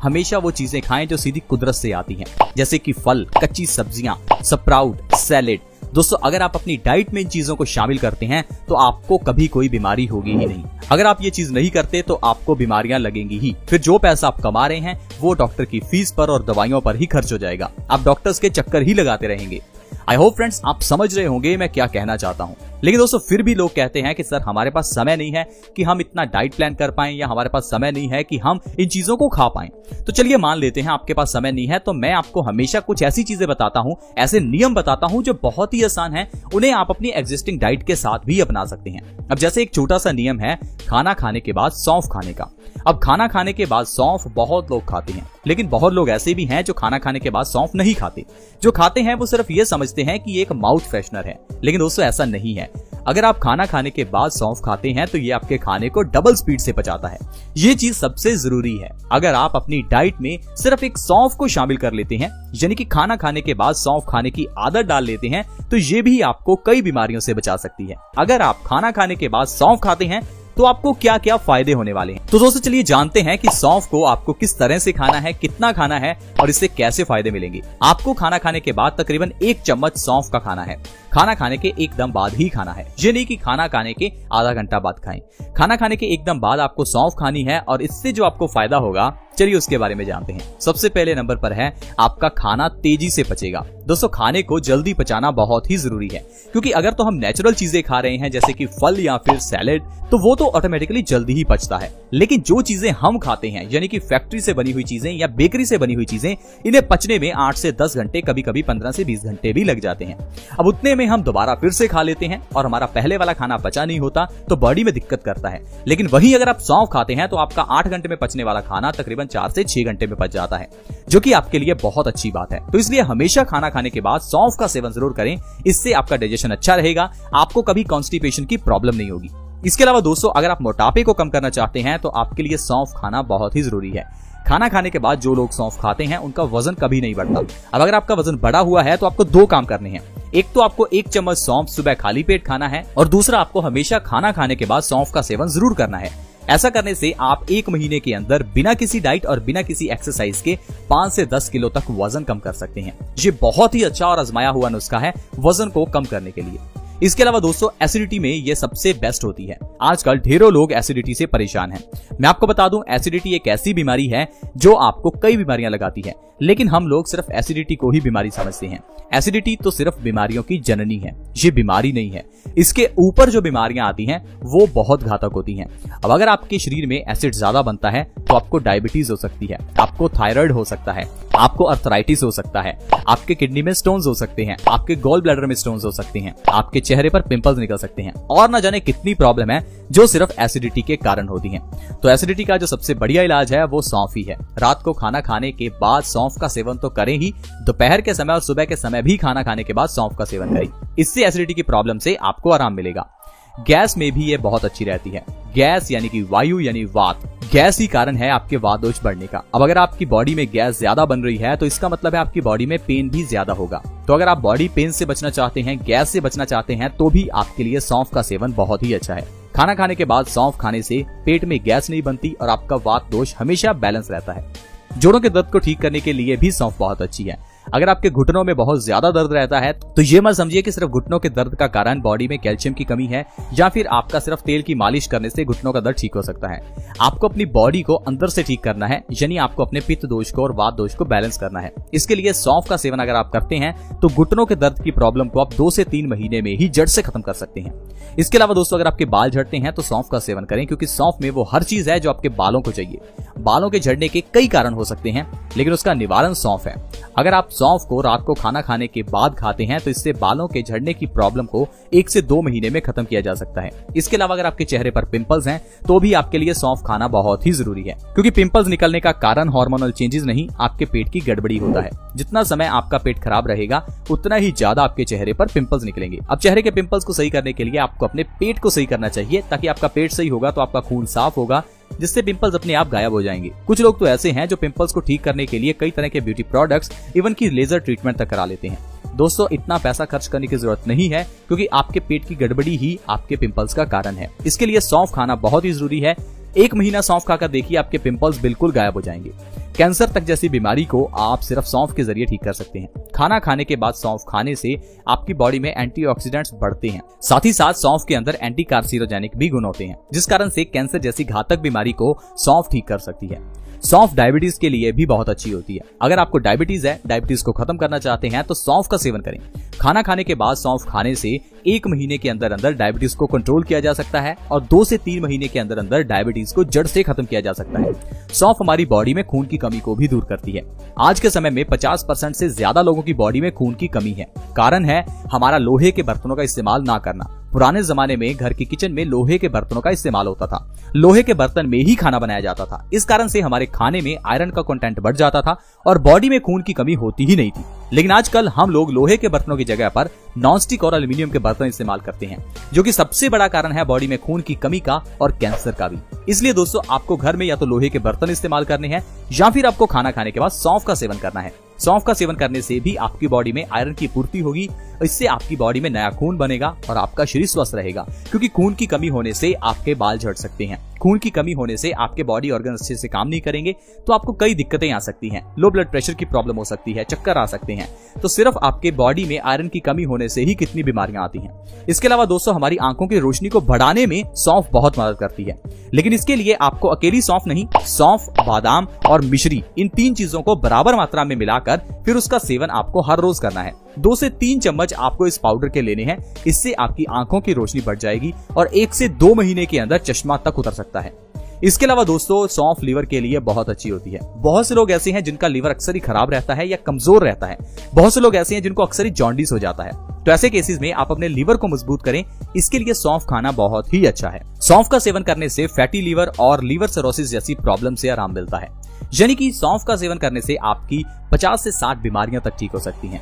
हमेशा वो चीजें खाएं जो सीधी कुदरत से आती हैं, जैसे कि फल, कच्ची सब्जियां, स्प्राउट, सैलेड। दोस्तों अगर आप अपनी डाइट में इन चीजों को शामिल करते हैं तो आपको कभी कोई बीमारी होगी ही नहीं। अगर आप ये चीज नहीं करते तो आपको बीमारियां लगेंगी ही। फिर जो पैसा आप कमा रहे हैं वो डॉक्टर की फीस पर और दवाइयों पर ही खर्च हो जाएगा। आप डॉक्टर्स के चक्कर ही लगाते रहेंगे। आई होप फ्रेंड्स आप समझ रहे होंगे मैं क्या कहना चाहता हूँ। लेकिन दोस्तों फिर भी लोग कहते हैं कि सर हमारे पास समय नहीं है कि हम इतना डाइट प्लान कर पाएं, या हमारे पास समय नहीं है कि हम इन चीजों को खा पाएं। तो चलिए मान लेते हैं आपके पास समय नहीं है, तो मैं आपको हमेशा कुछ ऐसी चीजें बताता हूं, ऐसे नियम बताता हूं जो बहुत ही आसान है, उन्हें आप अपनी एग्जिस्टिंग डाइट के साथ भी अपना सकते हैं। अब जैसे एक छोटा सा नियम है खाना खाने के बाद सौंफ खाने का। अब खाना खाने के बाद सौंफ बहुत लोग खाते हैं, लेकिन बहुत लोग ऐसे भी हैं जो खाना खाने के बाद सौंफ नहीं खाते। जो खाते हैं वो सिर्फ ये समझते हैं कि ये एक माउथ फ्रेशनर है, लेकिन दोस्तों ऐसा नहीं है। अगर आप खाना खाने के बाद सौंफ खाते हैं तो ये आपके खाने को डबल स्पीड से पचाता है। ये चीज सबसे जरूरी है। अगर आप अपनी डाइट में सिर्फ एक सौंफ को शामिल कर लेते हैं, यानी कि खाना खाने के बाद सौंफ खाने की आदत डाल लेते हैं, तो ये भी आपको कई बीमारियों से बचा सकती है। अगर आप खाना खाने के बाद सौंफ खाते हैं तो आपको क्या क्या फायदे होने वाले हैं। तो दोस्तों चलिए जानते हैं कि सौंफ को आपको किस तरह से खाना है, कितना खाना है और इससे कैसे फायदे मिलेंगे। आपको खाना खाने के बाद तकरीबन 1 चम्मच सौंफ का खाना है। खाना खाने के एकदम बाद ही खाना है, ये नहीं कि खाना खाने के आधा घंटा बाद खाएं। खाना खाने के एकदम बाद आपको सौंफ खानी है और इससे जो आपको फायदा होगा चलिए उसके बारे में जानते हैं। सबसे पहले नंबर पर है आपका खाना तेजी से पचेगा। दोस्तों खाने को जल्दी पचाना बहुत ही जरूरी है, क्योंकि अगर तो हम नेचुरल चीजें खा रहे हैं जैसे कि फल या फिर सैलेड, तो वो तो ऑटोमेटिकली जल्दी ही पचता है। लेकिन जो चीजें हम खाते हैं यानी कि फैक्ट्री से बनी हुई चीजें या बेकरी से बनी हुई चीजें, इन्हें पचने में 8 से 10 घंटे, कभी कभी 15 से 20 घंटे भी लग जाते हैं। अब उतने में हम दोबारा फिर से खा लेते हैं और हमारा पहले वाला खाना पचा नहीं होता तो बॉडी में दिक्कत करता है। लेकिन वहीं अगर आप सौंफ खाते हैं तो आपका 8 घंटे में पचने वाला खाना तकरीबन 4 से 6 घंटे में पच जाता है, जो कि आपके लिए बहुत अच्छी बात है। तो इसलिए हमेशा खाना खाने के बाद सौंफ का सेवन जरूर करें। इससे आपका डाइजेशन अच्छा रहेगा, आपको कभी कॉन्स्टिपेशन की प्रॉब्लम नहीं होगी। इसके अलावा दोस्तों अगर आप मोटापे को कम करना चाहते हैं तो आपके लिए सौंफ खाना बहुत ही जरूरी है। खाना खाने के बाद जो लोग सौंफ खाते हैं उनका वजन कभी नहीं बढ़ता। अब अगर आपका वजन बढ़ा हुआ है तो आपको 2 काम करने हैं। एक तो आपको 1 चम्मच सौंफ सुबह खाली पेट खाना है, और दूसरा आपको हमेशा खाना खाने के बाद सौंफ का सेवन जरूर करना है। ऐसा करने से आप 1 महीने के अंदर बिना किसी डाइट और बिना किसी एक्सरसाइज के 5 से 10 किलो तक वजन कम कर सकते हैं। ये बहुत ही अच्छा और आजमाया हुआ नुस्खा है वजन को कम करने के लिए। इसके अलावा दोस्तों एसिडिटी में ये सबसे बेस्ट होती है। आजकल ढेरों लोग एसिडिटी से परेशान हैं। मैं आपको बता दूं एसिडिटी एक ऐसी बीमारी है जो आपको कई बीमारियां लगाती है, लेकिन हम लोग सिर्फ एसिडिटी को ही बीमारी समझते हैं। एसिडिटी तो सिर्फ बीमारियों की जननी है, ये बीमारी नहीं है। इसके ऊपर जो बीमारियां आती हैं वो बहुत घातक होती हैं। अब अगर आपके शरीर में एसिड ज्यादा बनता है तो आपको डायबिटीज हो सकती है, आपको थायराइड हो सकता है, आपको अर्थराइटिस हो सकता है, आपके किडनी में स्टोन्स हो सकते हैं, आपके गॉल ब्लैडर में स्टोन्स हो सकते हैं, आपके चेहरे पर पिंपल्स निकल सकते हैं, और न जाने कितनी प्रॉब्लम है जो सिर्फ एसिडिटी के कारण होती हैं। तो एसिडिटी का जो सबसे बढ़िया इलाज है वो सौंफ ही है। रात को खाना खाने के बाद सौंफ का सेवन तो करें ही, दोपहर के समय और सुबह के समय भी खाना खाने के बाद सौंफ का सेवन करें। इससे एसिडिटी की प्रॉब्लम से आपको आराम मिलेगा। गैस में भी ये बहुत अच्छी रहती है। गैस यानी कि वायु यानी वात, गैस ही कारण है आपके वात दोष बढ़ने का। अब अगर आपकी बॉडी में गैस ज्यादा बन रही है तो इसका मतलब है आपकी बॉडी में पेन भी ज्यादा होगा। तो अगर आप बॉडी पेन से बचना चाहते हैं, गैस से बचना चाहते हैं, तो भी आपके लिए सौंफ का सेवन बहुत ही अच्छा है। खाना खाने के बाद सौंफ खाने से पेट में गैस नहीं बनती और आपका वात दोष हमेशा बैलेंस रहता है। जोड़ों के दर्द को ठीक करने के लिए भी सौंफ बहुत अच्छी है। अगर आपके घुटनों में बहुत ज्यादा दर्द रहता है तो ये मत समझिए कि सिर्फ घुटनों के दर्द का कारण बॉडी में कैल्शियम की कमी है, या फिर आपका सिर्फ तेल की मालिश करने से घुटनों का दर्द ठीक हो सकता है। आपको अपनी बॉडी को अंदर से ठीक करना है, यानी आपको अपने पित्त दोष को और वात दोष को बैलेंस करना है। इसके लिए सौंफ का सेवन अगर आप करते हैं तो घुटनों के दर्द की प्रॉब्लम को आप 2 से 3 महीने में ही जड़ से खत्म कर सकते हैं। इसके अलावा दोस्तों अगर आपके बाल झड़ते हैं तो सौंफ का सेवन करें, क्योंकि सौंफ में वो हर चीज है जो आपके बालों को चाहिए। बालों के झड़ने के कई कारण हो सकते हैं, लेकिन उसका निवारण सौंफ है। अगर आप सौंफ को रात को खाना खाने के बाद खाते हैं तो इससे बालों के झड़ने की प्रॉब्लम को 1 से 2 महीने में खत्म किया जा सकता है। इसके अलावा अगर आपके चेहरे पर पिंपल्स हैं तो भी आपके लिए सौंफ खाना बहुत ही जरूरी है, क्योंकि पिंपल्स निकलने का कारण हार्मोनल चेंजेस नहीं, आपके पेट की गड़बड़ी होता है। जितना समय आपका पेट खराब रहेगा उतना ही ज्यादा आपके चेहरे पर पिंपल्स निकलेंगे। अब चेहरे के पिंपल्स को सही करने के लिए आपको अपने पेट को सही करना चाहिए, ताकि आपका पेट सही होगा तो आपका खून साफ होगा, जिससे पिंपल्स अपने आप गायब हो जाएंगे। कुछ लोग तो ऐसे हैं जो पिंपल्स को ठीक करने के लिए कई तरह के ब्यूटी प्रोडक्ट्स, इवन की लेजर ट्रीटमेंट तक करा लेते हैं। दोस्तों इतना पैसा खर्च करने की जरूरत नहीं है, क्योंकि आपके पेट की गड़बड़ी ही आपके पिंपल्स का कारण है। इसके लिए सौंफ खाना बहुत ही जरूरी है। 1 महीना सौंफ खाकर देखिए, आपके पिंपल्स बिल्कुल गायब हो जाएंगे। कैंसर तक जैसी बीमारी को आप सिर्फ सौंफ के जरिए ठीक कर सकते हैं। खाना खाने के बाद सौंफ खाने से आपकी बॉडी में एंटीऑक्सीडेंट्स बढ़ते हैं। साथ ही साथ सौंफ के अंदर एंटी कार्सिनोजेनिक भी गुण होते हैं, जिस कारण से कैंसर जैसी घातक बीमारी को सौंफ ठीक कर सकती है। सौंफ डायबिटीज के लिए भी बहुत अच्छी होती है। अगर आपको डायबिटीज है, डायबिटीज को खत्म करना चाहते हैं तो सौंफ का सेवन करें। खाना खाने के बाद सौंफ खाने से 1 महीने के अंदर अंदर डायबिटीज को कंट्रोल किया जा सकता है और 2 से 3 महीने के अंदर अंदर डायबिटीज को जड़ से खत्म किया जा सकता है। सौंफ हमारी बॉडी में खून की कमी को भी दूर करती है। आज के समय में 50% से ज्यादा लोगों की बॉडी में खून की कमी है। कारण है हमारा लोहे के बर्तनों का इस्तेमाल ना करना। पुराने जमाने में घर के किचन में लोहे के बर्तनों का इस्तेमाल होता था। लोहे के बर्तन में ही खाना बनाया जाता था। इस कारण से हमारे खाने में आयरन का कंटेंट बढ़ जाता था और बॉडी में खून की कमी होती ही नहीं थी। लेकिन आजकल हम लोग लोहे के बर्तनों की जगह पर नॉनस्टिक और एल्यूमिनियम के बर्तन इस्तेमाल करते हैं, जो कि सबसे बड़ा कारण है बॉडी में खून की कमी का और कैंसर का भी। इसलिए दोस्तों, आपको घर में या तो लोहे के बर्तन इस्तेमाल करने हैं या फिर आपको खाना खाने के बाद सौंफ का सेवन करना है। सौंफ का सेवन करने से भी आपकी बॉडी में आयरन की पूर्ति होगी। इससे आपकी बॉडी में नया खून बनेगा और आपका शरीर स्वस्थ रहेगा, क्योंकि खून की कमी होने से आपके बाल झड़ सकते हैं। खून की कमी होने से आपके बॉडी ऑर्गन अच्छे से काम नहीं करेंगे तो आपको कई दिक्कतें आ सकती हैं। लो ब्लड प्रेशर की प्रॉब्लम हो सकती है, चक्कर आ सकते हैं। तो सिर्फ आपके बॉडी में आयरन की कमी होने से ही कितनी बीमारियां आती हैं। इसके अलावा दोस्तों, हमारी आंखों की रोशनी को बढ़ाने में सौंफ बहुत मदद करती है। लेकिन इसके लिए आपको अकेली सौंफ नहीं, सौंफ, बादाम और मिश्री, इन 3 चीजों को बराबर मात्रा में मिलाकर फिर उसका सेवन आपको हर रोज करना है। 2 से 3 चम्मच आपको इस पाउडर के लेने हैं। इससे आपकी आंखों की रोशनी बढ़ जाएगी और 1 से 2 महीने के अंदर चश्मा तक उतर सकता है। इसके अलावा दोस्तों, सौंफ लीवर के लिए बहुत अच्छी होती है। बहुत से लोग ऐसे हैं जिनका लीवर अक्सर ही खराब रहता है या कमजोर रहता है। बहुत से लोग ऐसे हैं जिनको अक्सर ही जॉन्डिस हो जाता है। तो ऐसे केसेस में आप अपने लीवर को मजबूत करें, इसके लिए सौंफ खाना बहुत ही अच्छा है। सौंफ का सेवन करने से फैटी लीवर और लीवर सिरोसिस जैसी प्रॉब्लम से आराम मिलता है। यानी कि सौंफ का सेवन करने से आपकी 50 से 60 बीमारियां तक ठीक हो सकती हैं।